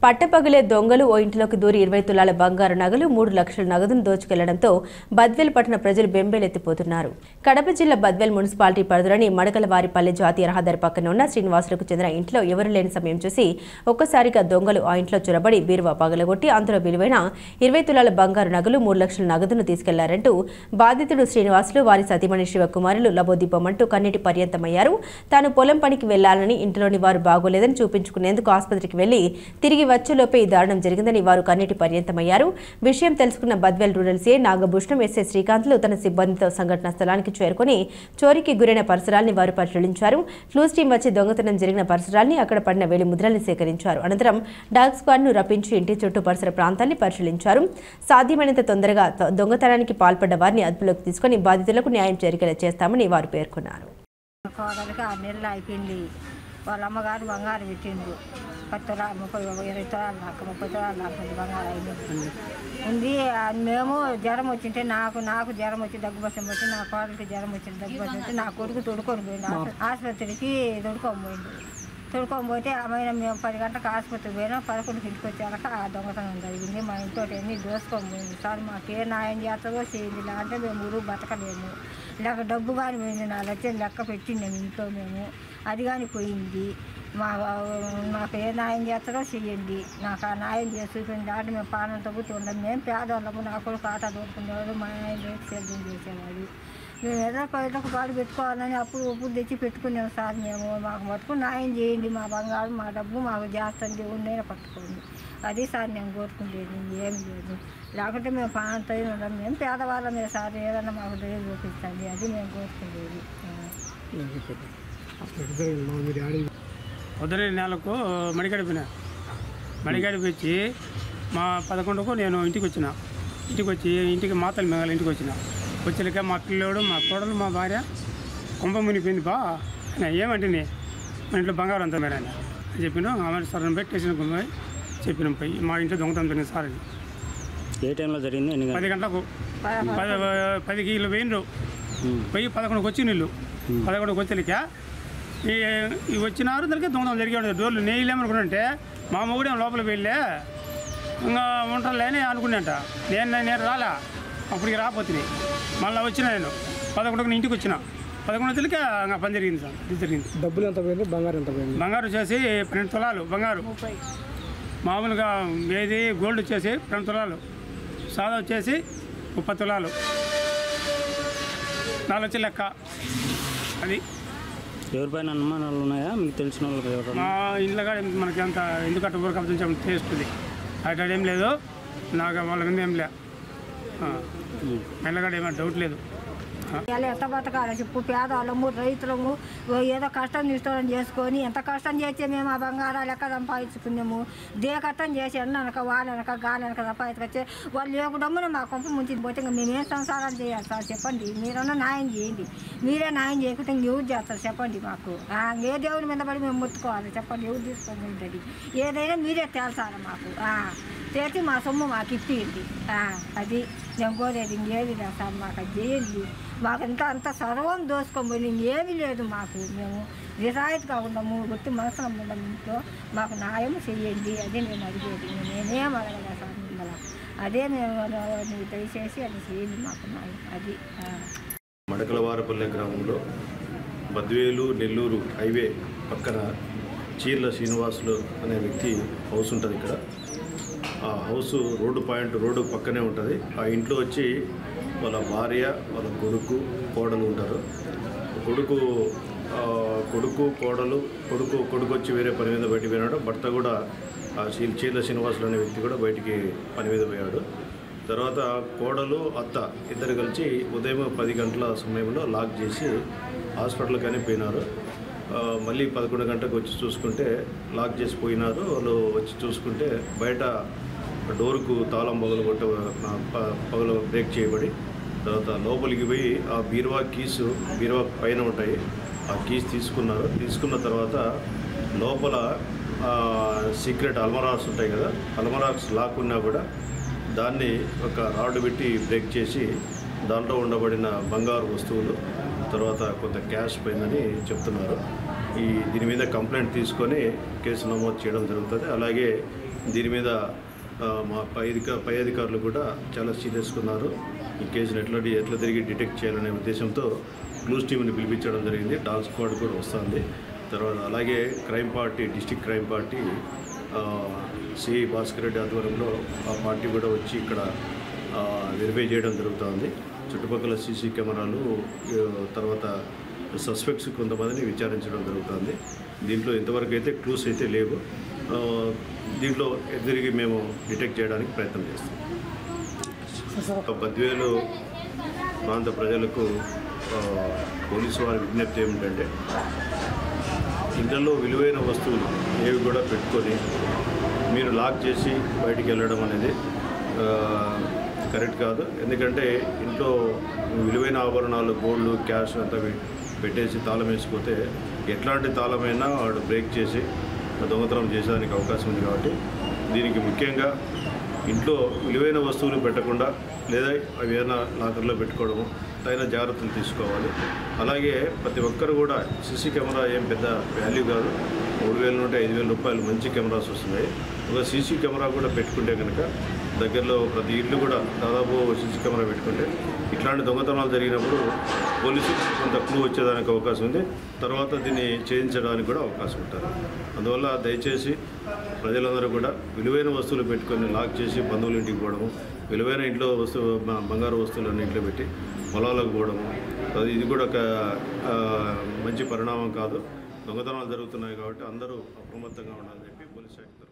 పట్టపగలే దొంగలు ఓ ఇంట్లోకి దూరి 20 తులాల బంగారు నగలు 3 లక్షల నగదును దోచుకెళ్లడంతో బద్వేల్ పట్టణ ప్రజలు బెంబేలెత్తిపోతున్నారు. కడప జిల్లా బద్వేల్ మున్సిపాలిటీ పరిధిలోని మడకలవారిపల్లె జాతీయ రహదారి పక్కన ఉన్న శ్రీనివాసులకు చెందిన ఇంట్లో ఎవరు లేని సమయం చూసి ఒక్కసారిగా దొంగలు ఆ ఇంట్లో చొరబడి బీరువా పగలగొట్టి అందులో విలువైన 20 తులాల బంగారు నగలు 3 లక్షల నగదును తీసుకెళ్లారంటూ బాధితుడు శ్రీనివాసులు వారి సతీమణి శివకుమారులు లబోదీపమంటూ కన్నీటి పర్యంతమయ్యారు. తాను పొలం పనికి వెళ్లాలని ఇంట్లోని వారు బాగోలేదని చూపించుకునేందుకు ఆసుపత్రికి వెళ్లి తిరిగి వచ్చేలోపే ఈ దారుణం జరిగిందని వారు కన్నీటి పర్యంతమయ్యారు. విషయం తెలుసుకున్న Badvel rural CI Nagabhushanam SI శ్రీకాంత్లు తన సిబ్బందితో సంఘటనా స్థలానికి చేరుకుని చోరీకి గురైన పరిసరాల్ని వారు పరిశీలించారు. ఫ్లూస్ టీం వచ్చి దొంగతనం జరిగిన పరిసరాల్ని అక్కడ పడిన వేలి ముద్రల్ని సేకరించారు. అనంతరం డాగ్ స్క్వాడ్ ను రప్పించి ఇంటి చుట్టూ పరిసర ప్రాంతాన్ని పరిశీలించారు. సాధ్యమైనంత తొందరగా దొంగతనానికి పాల్పడ్డ వారిని అదుపులోకి తీసుకుని బాధితులకు న్యాయం జరిగేలా చేస్తామని వారు పేర్కొన్నారు. వాళ్ళ అమ్మగారు బంగారు పెట్టిండు 10 తులాలు 20 తులాలు దాకా 30 తులాలు దాకా బంగారు అయింది ఉంది. మేము జ్వరం వచ్చింటే నాకు జ్వరం వచ్చి దగ్గుబసం వచ్చి నా కోడలికి జ్వరం వచ్చింది దగ్గుబసం వచ్చి నా కొడుకు తొడుకొని పోయిండు ఆసుపత్రికి తొడుకొని పోతే ఆమె మేము 10 గంటలకు ఆసుపత్రికి పోయినా 11కి ఇంటికి వచ్చాక ఆ దొంగతనం జరిగింది. మా ఇంట్లో అన్నీ దోసుకొని పోయింది. సార్ మాకు ఏ న్యాయం చేస్తుందో చేయండి, లేదంటే మేము ఊరు బతకలేము. లేక డబ్బు కానీ పోయింది 4 లక్షలు లెక్క పెట్టింది ఇంట్లో మేము, అది కానీ పోయింది. మాకు ఏ న్యాయం చేస్తారో చెయ్యండి, నాకు ఆ న్యాయం చేసి చూపించండి. అంటే మేము పానంతో కూర్చో ఉండము. మేము పేదవాళ్ళము, నా కొడుకు ఆట దొరుకునేవాడు, మా ఆయన రేపు సేద్యం చేసేవాడు. మేము ఏదో పైలకు పాటు పెట్టుకోవాలని అప్పుడు తెచ్చి పెట్టుకున్నాము సార్. మేము మాకు మటుకు న్యాయం చేయండి, మా బంగారు మా డబ్బు మాకు చేస్తుంది, ఉండైనా పట్టుకోండి. అది సార్ నేను కోరుకుంటేది, ఏమి లేదు. లేకుంటే మేము పానంతో ఉండము, మేము పేదవాళ్ళమే సార్. ఏదన్నా మాకు దయ చూపించండి, అది మేము కోరుకుంటేది. పొద్దున నెలకు మడిగడిపించి మా 11కు నేను ఇంటికి వచ్చి ఇంటికి మాతలు మిగల ఇంటికి వచ్చాక మా పిల్లోడు మా కోడలు మా భార్య కుంభ మునిపోయింది బా ఏమంటే మా ఇంట్లో బంగారం అంతా మీరు అని చెప్పిన ఆమె సార్ స్టేషన్ పోయి చెప్పినాం పోయి మా ఇంట్లో దొంగతనం జరిగింది సార్. అది ఏ టైంలో జరిగింది? 10 గంటలకు 10కి వీళ్ళు పోయినరు పోయి 11కి వచ్చి నీళ్ళు 11కి వచ్చేలిక ఇవి వచ్చినారు. దానికి దొంగతనం జరిగే డోర్లు నేయలేమనుకున్నంటే మా మొగుడే లోపలికి వెళ్ళే ఇంకా ఉంటారులే అని అనుకున్నాంట. నేను రాలా, అప్పటికి రాపోతుంది. మళ్ళీ వచ్చిన నేను 11కి ఇంటికి వచ్చిన 11 వచ్చేలిక ఇంకా పని జరిగింది సార్. ఇది జరిగింది. డబ్బులు ఎంత పోయింది? బంగారు ఎంత పోయింది? బంగారు వచ్చేసి 12 తులాలు బంగారు, మామూలుగా ఏది గోల్డ్ వచ్చేసి 12 తులాలు, సాదా వచ్చేసి 30 తులాలు, 4 వచ్చి లెక్క. అది ఎవరిపైన అనుమానాలు ఉన్నాయా మీకు తెలిసిన వాళ్ళు? మా ఇంట్లో కూడా మనకి అంత ఎందుకు అట్ట ఊరికి కొంచెం టేస్ట్ ఉంది, అట్టేం లేదు. నాకు వాళ్ళ మీద ఏం లే, మెల్లగాడ ఏమైనా డౌట్ లేదు. ఎంత బతకాలి చెప్పు? పేదవాళ్ళము, రైతులము, ఏదో కష్టం తీసుకోవడం చేసుకొని ఎంత కష్టం చేస్తే మేము ఆ బంగారాలు లెక్క సంపాదించుకున్నాము. కష్టం చేసి ఎన్ననక వాళ్ళనక గాలనక సంపాదించుకొచ్చే వాళ్ళు లేకుండాము మా కొంప ముంచి పోతే ఇంకా మేమేం సంసారాలు చేయాలి సార్? చెప్పండి, మీరన్నా న్యాయం చేయండి. మీరే న్యాయం చేయకుంటే ఎవరు చేస్తారు చెప్పండి? మాకు ఏ దేవుని మీద పడి మేము ముట్టుకోవాలి చెప్పండి? ఎవరు తీసుకొని ఉంటుంది? ఏదైనా మీరే తేల్చాలి మాకు, చేసి మా సొమ్ము మాకు ఇప్పింది. అది నేను కోరేది, ఇంకేది లేదు సార్. మాకు అది చేయండి. మాకు అంత సర్వం దోసుకోబోయి ఇంకేమీ లేదు మాకు. మేము నిరాయితీగా ఉండము, గుర్తు మనసులో ఉండము. ఇంట్లో మాకు న్యాయం చెయ్యండి, అదే మేము అడిగేది. నేనేం అడగలే సార్ మిమ్మల్ని, అదే మేము దయచేసి అది చేయండి మాకు న్యాయం. అది మడకలవారిపల్లె గ్రామంలో బద్వేలు నెల్లూరు హైవే పక్కన చీర్ల శ్రీనివాసులు అనే వ్యక్తి హౌస్ ఉంటుంది. ఇక్కడ ఆ హౌస్ రోడ్డు పక్కనే ఉంటుంది. ఆ ఇంట్లో వచ్చి వాళ్ళ భార్య, వాళ్ళ కొడుకు, కోడలు ఉంటారు. కొడుకు వచ్చి వేరే పని మీద బయటికి పోయినాడు. భర్త కూడా చీర్ల శ్రీనివాసులు అనే వ్యక్తి కూడా బయటికి పని మీద పోయాడు. తర్వాత కోడలు, అత్త ఇద్దరు కలిసి ఉదయం 10 గంటల సమయంలో లాక్ చేసి హాస్పిటల్కి కానీ పోయినారు. మళ్ళీ 11 గంటలకు వచ్చి చూసుకుంటే లాక్ చేసి పోయినారు. వాళ్ళు వచ్చి చూసుకుంటే బయట డోరుకు తాళం పగలు బ్రేక్ చేయబడి, తర్వాత లోపలికి పోయి ఆ బీరువా పైన ఉంటాయి, ఆ కీస్ తీసుకున్న తర్వాత లోపల సీక్రెట్ అల్మరాక్స్ ఉంటాయి కదా, అల్మరాక్స్ లాక్ ఉన్నా కూడా దాన్ని ఒక రాడ్ పెట్టి బ్రేక్ చేసి దాంట్లో ఉండబడిన బంగారు వస్తువులు, తర్వాత కొంత క్యాష్ పోయిందని చెప్తున్నారు. దీని మీద కంప్లైంట్ తీసుకొని కేసు నమోదు చేయడం జరుగుతుంది. అలాగే దీని మీద మా పై అధికారులు కూడా చాలా సీరియస్గా ఉన్నారు. ఈ కేసును ఎట్లా తిరిగి డిటెక్ట్ చేయాలనే ఉద్దేశంతో క్లూస్ టీమ్ని పిలిపించడం జరిగింది. డాగ్ స్క్వాడ్ కూడా వస్తుంది. తర్వాత అలాగే district crime party CI Bhaskar Reddy ఆధ్వర్యంలో ఆ పార్టీ కూడా వచ్చి ఇక్కడ వెరిఫై చేయడం జరుగుతుంది. చుట్టుపక్కల సీసీ కెమెరాలు, తర్వాత సస్పెక్ట్స్ కొంతమందిని విచారించడం జరుగుతుంది. దీంట్లో ఇంతవరకు అయితే క్లూస్ అయితే లేవు. దీంట్లో తిరిగి మేము డిటెక్ట్ చేయడానికి ప్రయత్నం చేస్తాం. బద్వేలు ప్రాంత ప్రజలకు పోలీసు వారి విజ్ఞప్తి ఏమిటంటే, ఇంట్లో విలువైన వస్తువులు ఏవి కూడా పెట్టుకొని మీరు లాక్ చేసి బయటికి వెళ్ళడం అనేది కరెక్ట్ కాదు. ఎందుకంటే ఇంట్లో విలువైన ఆభరణాలు, గోల్డ్, క్యాష్ అంతా పెట్టేసి తాళం వేసిపోతే ఎట్లాంటి తాళమైనా వాడు బ్రేక్ చేసి దొంగతనం చేసేదానికి అవకాశం ఉంది. కాబట్టి దీనికి ముఖ్యంగా ఇంట్లో విలువైన వస్తువులు పెట్టకుండా లేదా అవి ఏదైనా లాకర్లో పెట్టుకోవడము తగిన జాగ్రత్తలు తీసుకోవాలి. అలాగే ప్రతి ఒక్కరు కూడా సీసీ కెమెరా ఏం పెద్ద వాల్యూ కాదు. 3,000 నుండి 5,000 రూపాయలు మంచి కెమెరాస్ వస్తున్నాయి. ఒక సీసీ కెమెరా కూడా పెట్టుకుంటే కనుక దగ్గరలో ప్రతి ఇల్లు కూడా దాదాపు సీసీ కెమెరా పెట్టుకుంటే ఇట్లాంటి దొంగతనాలు జరిగినప్పుడు పోలీసులు కొంత క్లూ వచ్చేదానికి అవకాశం ఉంది. తర్వాత దీన్ని చేయించడానికి కూడా అవకాశం ఉంటుంది. అందువల్ల దయచేసి ప్రజలందరూ కూడా విలువైన వస్తువులు పెట్టుకొని లాక్ చేసి బంధువుల ఇంటికి పోవడము, విలువైన ఇంట్లో బంగారు వస్తువులను ఇంట్లో పెట్టి పొలాలకు పోవడము, ఇది కూడా ఒక మంచి పరిణామం కాదు. దొంగతనాలు జరుగుతున్నాయి కాబట్టి అందరూ అప్రమత్తంగా ఉండాలని చెప్పి పోలీస్ శాఖ